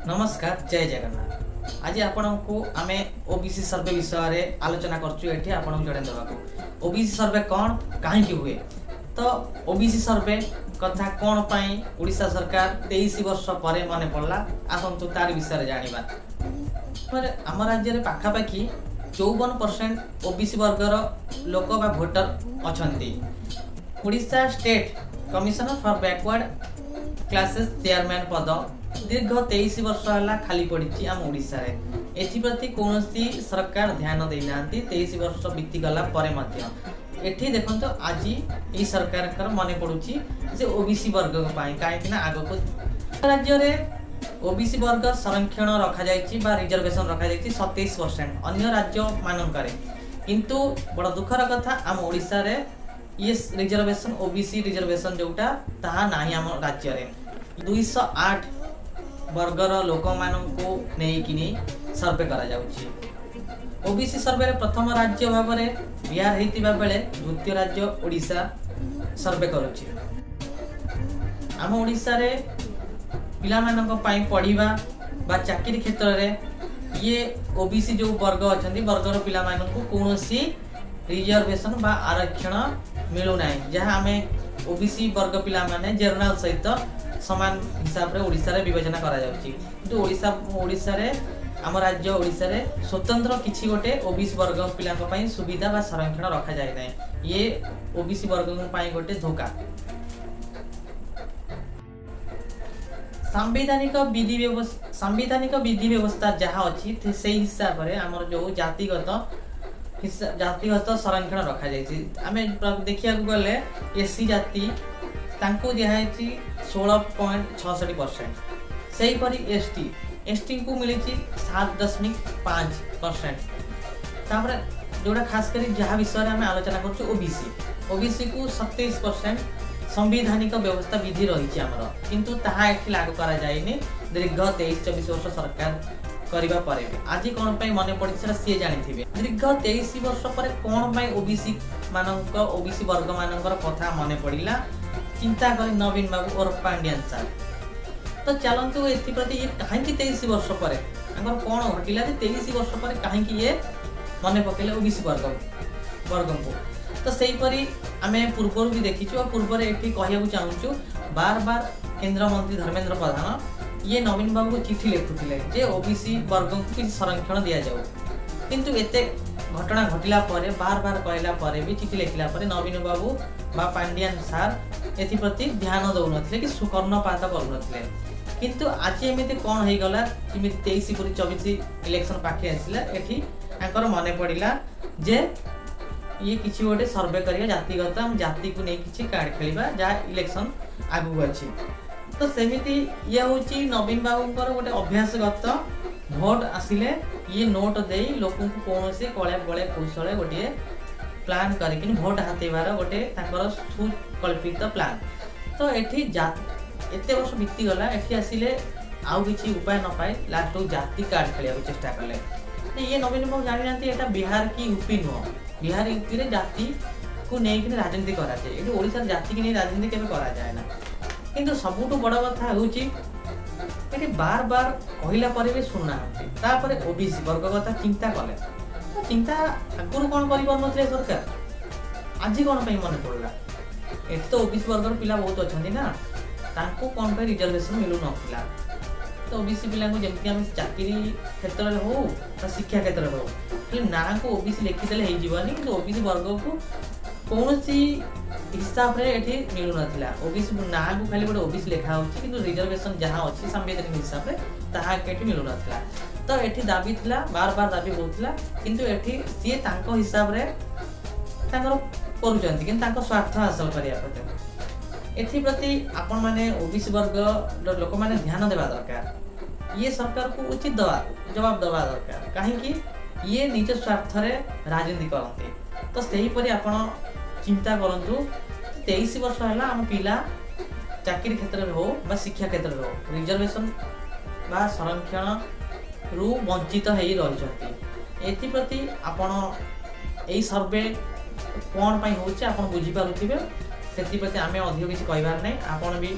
नमस्कार, जय जगन्नाथ। आज आपको आमे ओबीसी सर्वे विषय आलोचना करछु। एठी आपन जणे देबाको ओबीसी सर्वे कौन काहे की हुए तो ओबीसी सर्वे कथा कौन पाई ओडिशा सरकार 23 वर्ष परे माने पड़ला आसंतु तार विषय जानिबा। पर आम राज्य रे पाखा पाखी 54% ओबीसी वर्गर लोक बा भोटर अछंती। Odisha state commissioner for backward classes chairman पद दीर्घ 23 वर्ष है खाली पड़ी आम ओडिशा रे। एप्रति कौन सरकार ध्यान देना 23 वर्ष बीतीगला एठी देखो आज ये सरकार मन पड़ुची जे ओबीसी वर्ग कहीं आग को राज्य में ओबीसी वर्ग संरक्षण रखा रिजर्वेशन रखा 27% अन्य राज्य मानक किंतु बड़ दुखर कथा आम ओडिशा रे ये रिजर्वेशन ओबीसी रिजर्वेशन जोटा ताहा नाही आम राज्य रे 208 वर्गर लोक मानू नहीं सर्वे करा जाउची। ओबीसी सर्वे रे प्रथम राज्य भाव में बिहार होता बेले द्वितीय राज्य ओडिशा सर्वे करुची। आम ओडिशा रे पिला मानक पई पढ़िबा बा चाकरी क्षेत्र रे ये ओबीसी जो वर्ग अछंती वर्गर पिला मानक कोनोसी रिजर्वेशन बा आरक्षण मिलु नाही जहां हमें ओबीसी वर्ग पिला माने जनरल सहित समान हिसाब रे ओडिशा रे विभाजन करा जाउची। किंतु ओडिशा रे आम राज्य ओडिशा रे स्वतंत्र किछि गोटे ओबीसी वर्ग पिला पई सुविधा बा संरक्षण रखा जाय नै। ये ओबीसी वर्ग पई गोटे धोखा। संवैधानिक विधि व्यवस्था जहाँ अच्छी से हिसाब रे हमर जो जातिगत संरक्षण रखा जायछि। आमे देखिया गले एससी जाति तांको दिहायछि 16.66%। सही परी एसटी को मिली 7.5%। तापर जोड़ा खास करी जहाँ विषय में आलोचना करछु ओबीसी को 27% संवैधानिक व्यवस्था विधि रही आमर किंतु ताहा एठी लागू करा जायनि। दीर्घ 23-24 वर्ष सरकार करिबा परे आज कोन पई मने पड़ी सेटा सी जानिथिबे। दीर्घ 23 वर्ष परे कोन पई ओबीसी वर्ग मानकर कथा मने पड़िला चिंता करी नवीन बाबू और पांड्यान सर तो चलतु एप्रति ये कहीं 23 वर्ष पर कौन घटिला 23 वर्ष पर कहीं ये मन पकड़े ओबीसी वर्ग को तो सहीपरी आम पूर्वर भी देखीचु और पूर्व ये कहूँ चाहूँ बार बार केंद्र मंत्री धर्मेंद्र प्रधान ये नवीन बाबू को चिठी लिखुले जे ओबीसी वर्ग को किसी संरक्षण दि जाऊ किंतु एते घटना घटिला परे बार बार कहला परे भी चिठी लिखला परे नवीन बाबू बा पांड्यान सार एप्रति ध्यान दौन कि सुकर्णपात करूनथिले। किंतु आज एमती कौन हो गला 23-24 इलेक्शन पाखे आसला एठी आंकर मने पड़िला जे ये किसी गोटे सर्वे करिया जातिगत जाति को नहीं किसी कार्ड खेलिबा जहाँ इलेक्शन आगु अछि तो सेमिति ये होची नवीन बाबूंकर गोटे अभ्यासगत भोट आसिले ये नोट दे लोक कौन से कले बड़े कौशल गोटे प्लान करके भोट हाथेबार गोटे सुकल्पित प्लान तो एठी एते वर्ष बीती गला एठी आसिले आउ किछि उपाय न पाए लास्ट जाति कार्ड खेलिया चेष्टा कले ये नवीन बाबू जानि जानती एटा बिहार की यूपी नुह बिहार यूपी रे जाति को नहीं राजनीति करा जाए एठी ओडिसा जाति की नहीं राजनीति केबे करा जाए ना किंतु सबुठु बड़ कथा होउची एठी बार बार कहिला परे भी सुनना तापरे ओबीसी वर्ग कथा चिंता कले चिंता आगुरी कौन कर सरकार आज कौन मन पड़ा ये तो ओबीसी वर्ग पिला बहुत अच्छा ना तांको कौन पे रिजर्वेशन मिलू ना तो ओबीसी पिला को जमती हम चाकरी क्षेत्र में हो शिक्षा क्षेत्र में हो ना को ओबीसी लिखिदेले हो जीवनी कि ओबीसी वर्ग को कौन हिसाब रे एठी मिलू नथिला ओबीसी ना को खाली गोटे ओबीसी लिखा होची किंतु रिजर्वेशन जहाँ अच्छी संवैधानिक हिसाब रे ताहा केठी मिलू नथिला तो एठी दाबी थिला बार बार दाबी होउथिला किंतु एठी सी तांको हिसाब रे तांकर करूचंती किंतु तांको स्वार्थ हासिल करिया पते एथि प्रति आपण माने ओबीसी वर्ग लोक माने ध्यान देबा दरकार ये सरकार को उचित जवाब देबा दरकार काहे कि ये निज स्वार्थ रे राजनीति करते तो सही परि आपण चिंता करंतु 23 वर्ष हैला हम पिला चाकरी क्षेत्र में हो बा शिक्षा क्षेत्र में हो रिजर्वेशन बा संरक्षण रु वंचित हो रही एप्रति आपण यही सर्वे कौन पाई होचे आपण बुझी पारुथिबे सेति प्रति आमे अधिक किछि कहबार नै आपण भी